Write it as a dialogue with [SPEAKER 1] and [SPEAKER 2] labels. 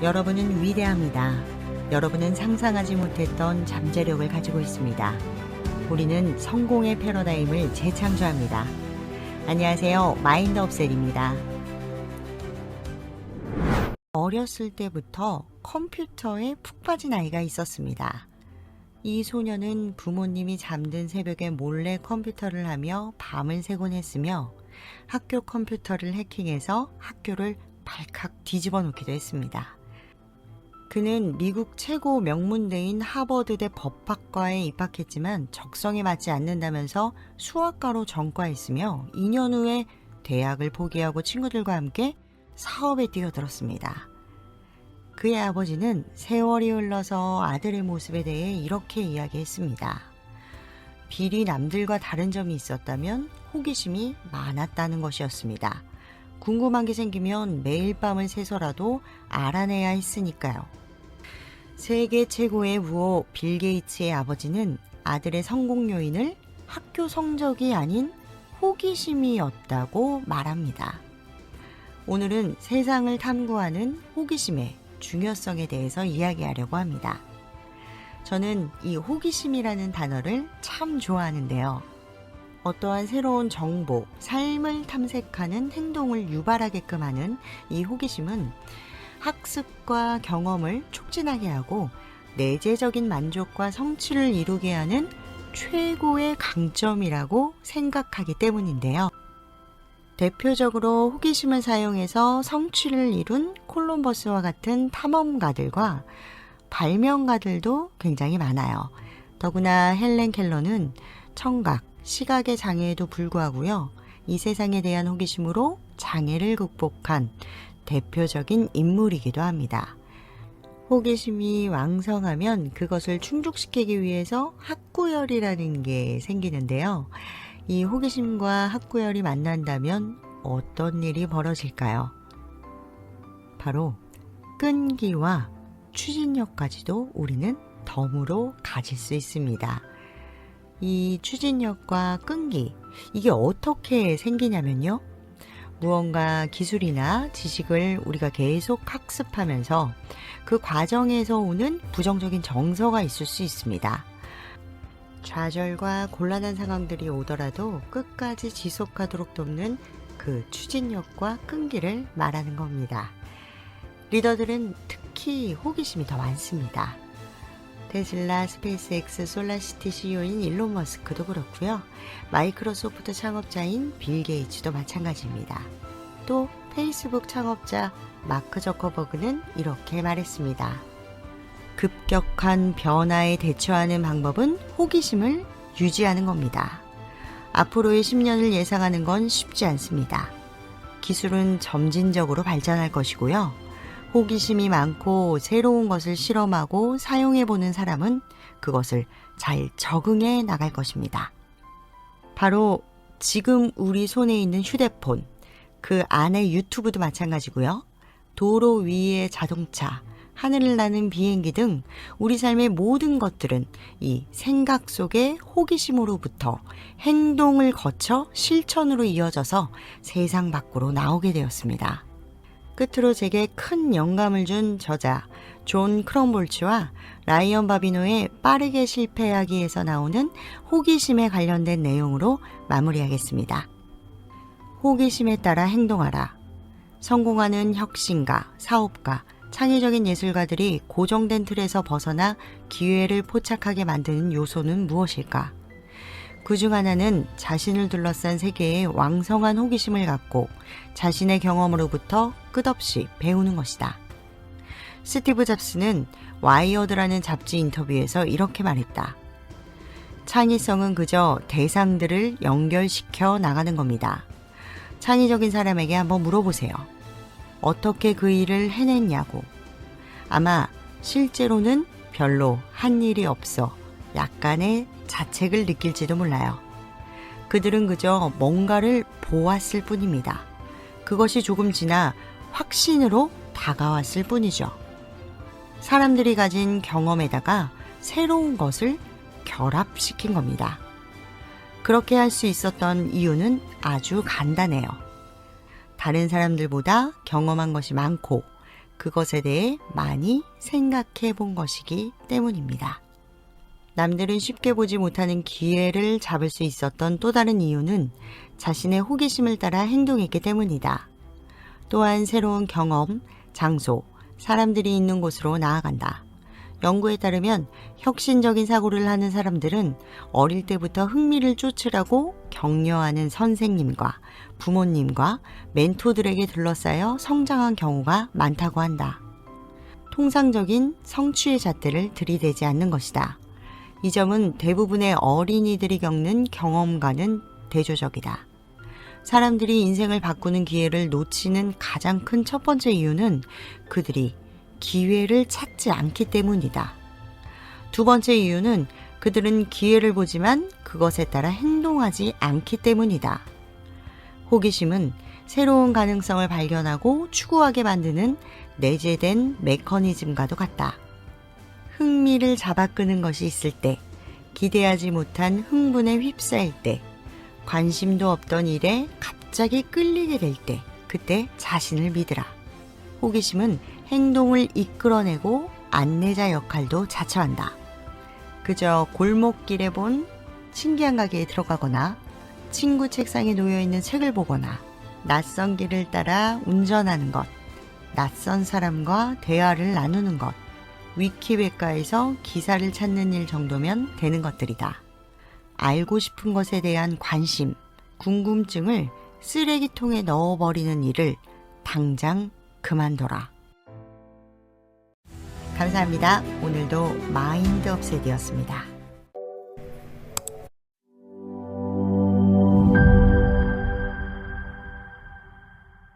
[SPEAKER 1] 여러분은 위대합니다. 여러분은 상상하지 못했던 잠재력을 가지고 있습니다. 우리는 성공의 패러다임을 재창조합니다. 안녕하세요. 마인드 업셀입니다. 어렸을 때부터 컴퓨터에 푹 빠진 아이가 있었습니다. 이 소녀는 부모님이 잠든 새벽에 몰래 컴퓨터를 하며 밤을 새곤 했으며 학교 컴퓨터를 해킹해서 학교를 발칵 뒤집어 놓기도 했습니다. 그는 미국 최고 명문대인 하버드대 법학과에 입학했지만 적성에 맞지 않는다면서 수학과로 전과했으며 2년 후에 대학을 포기하고 친구들과 함께 사업에 뛰어들었습니다. 그의 아버지는 세월이 흘러서 아들의 모습에 대해 이렇게 이야기했습니다. 비리 남들과 다른 점이 있었다면 호기심이 많았다는 것이었습니다. 궁금한 게 생기면 매일 밤을 새서라도 알아내야 했으니까요. 세계 최고의 부호 빌 게이츠의 아버지는 아들의 성공 요인을 학교 성적이 아닌 호기심이었다고 말합니다. 오늘은 세상을 탐구하는 호기심의 중요성에 대해서 이야기하려고 합니다. 저는 이 호기심이라는 단어를 참 좋아하는데요. 어떠한 새로운 정보, 삶을 탐색하는 행동을 유발하게끔 하는 이 호기심은 학습과 경험을 촉진하게 하고 내재적인 만족과 성취를 이루게 하는 최고의 강점이라고 생각하기 때문인데요. 대표적으로 호기심을 사용해서 성취를 이룬 콜럼버스와 같은 탐험가들과 발명가들도 굉장히 많아요. 더구나 헬렌 켈러는 청각, 시각의 장애에도 불구하고요. 이 세상에 대한 호기심으로 장애를 극복한 대표적인 인물이기도 합니다. 호기심이 왕성하면 그것을 충족시키기 위해서 학구열이라는 게 생기는데요. 이 호기심과 학구열이 만난다면 어떤 일이 벌어질까요? 바로 끈기와 추진력까지도 우리는 덤으로 가질 수 있습니다. 이 추진력과 끈기, 이게 어떻게 생기냐면요. 무언가 기술이나 지식을 우리가 계속 학습하면서 그 과정에서 오는 부정적인 정서가 있을 수 있습니다. 좌절과 곤란한 상황들이 오더라도 끝까지 지속하도록 돕는 그 추진력과 끈기를 말하는 겁니다. 리더들은 특히 호기심이 더 많습니다. 테슬라, 스페이스X, 솔라시티 CEO인 일론 머스크도 그렇고요. 마이크로소프트 창업자인 빌 게이츠도 마찬가지입니다. 또 페이스북 창업자 마크 저커버그는 이렇게 말했습니다. 급격한 변화에 대처하는 방법은 호기심을 유지하는 겁니다. 앞으로의 10년을 예상하는 건 쉽지 않습니다. 기술은 점진적으로 발전할 것이고요. 호기심이 많고 새로운 것을 실험하고 사용해보는 사람은 그것을 잘 적응해 나갈 것입니다. 바로 지금 우리 손에 있는 휴대폰, 그 안에 유튜브도 마찬가지고요. 도로 위의 자동차, 하늘을 나는 비행기 등 우리 삶의 모든 것들은 이 생각 속의 호기심으로부터 행동을 거쳐 실천으로 이어져서 세상 밖으로 나오게 되었습니다. 끝으로 제게 큰 영감을 준 저자 존 크롬볼츠와 라이언 바비노의 빠르게 실패하기에서 나오는 호기심에 관련된 내용으로 마무리하겠습니다. 호기심에 따라 행동하라. 성공하는 혁신가, 사업가, 창의적인 예술가들이 고정된 틀에서 벗어나 기회를 포착하게 만드는 요소는 무엇일까? 그중 하나는 자신을 둘러싼 세계에 왕성한 호기심을 갖고 자신의 경험으로부터 끝없이 배우는 것이다. 스티브 잡스는 와이어드라는 잡지 인터뷰에서 이렇게 말했다. 창의성은 그저 대상들을 연결시켜 나가는 겁니다. 창의적인 사람에게 한번 물어보세요. 어떻게 그 일을 해냈냐고. 아마 실제로는 별로 한 일이 없어 약간의 자책을 느낄지도 몰라요. 그들은 그저 뭔가를 보았을 뿐입니다. 그것이 조금 지나 확신으로 다가왔을 뿐이죠. 사람들이 가진 경험에다가 새로운 것을 결합시킨 겁니다. 그렇게 할 수 있었던 이유는 아주 간단해요. 다른 사람들보다 경험한 것이 많고 그것에 대해 많이 생각해 본 것이기 때문입니다. 남들은 쉽게 보지 못하는 기회를 잡을 수 있었던 또 다른 이유는 자신의 호기심을 따라 행동했기 때문이다. 또한 새로운 경험, 장소, 사람들이 있는 곳으로 나아간다. 연구에 따르면 혁신적인 사고를 하는 사람들은 어릴 때부터 흥미를 쫓으라고 격려하는 선생님과 부모님과 멘토들에게 둘러싸여 성장한 경우가 많다고 한다. 통상적인 성취의 잣대를 들이대지 않는 것이다. 이 점은 대부분의 어린이들이 겪는 경험과는 대조적이다. 사람들이 인생을 바꾸는 기회를 놓치는 가장 큰 첫 번째 이유는 그들이 기회를 찾지 않기 때문이다. 두 번째 이유는 그들은 기회를 보지만 그것에 따라 행동하지 않기 때문이다. 호기심은 새로운 가능성을 발견하고 추구하게 만드는 내재된 메커니즘과도 같다. 흥미를 잡아끄는 것이 있을 때, 기대하지 못한 흥분에 휩싸일 때, 관심도 없던 일에 갑자기 끌리게 될 때, 그때 자신을 믿으라. 호기심은 행동을 이끌어내고 안내자 역할도 자처한다. 그저 골목길에 본 신기한 가게에 들어가거나 친구 책상에 놓여있는 책을 보거나 낯선 길을 따라 운전하는 것, 낯선 사람과 대화를 나누는 것, 위키백과에서 기사를 찾는 일 정도면 되는 것들이다. 알고 싶은 것에 대한 관심, 궁금증을 쓰레기통에 넣어버리는 일을 당장 그만둬라. 감사합니다. 오늘도 마인드 업셋이었습니다.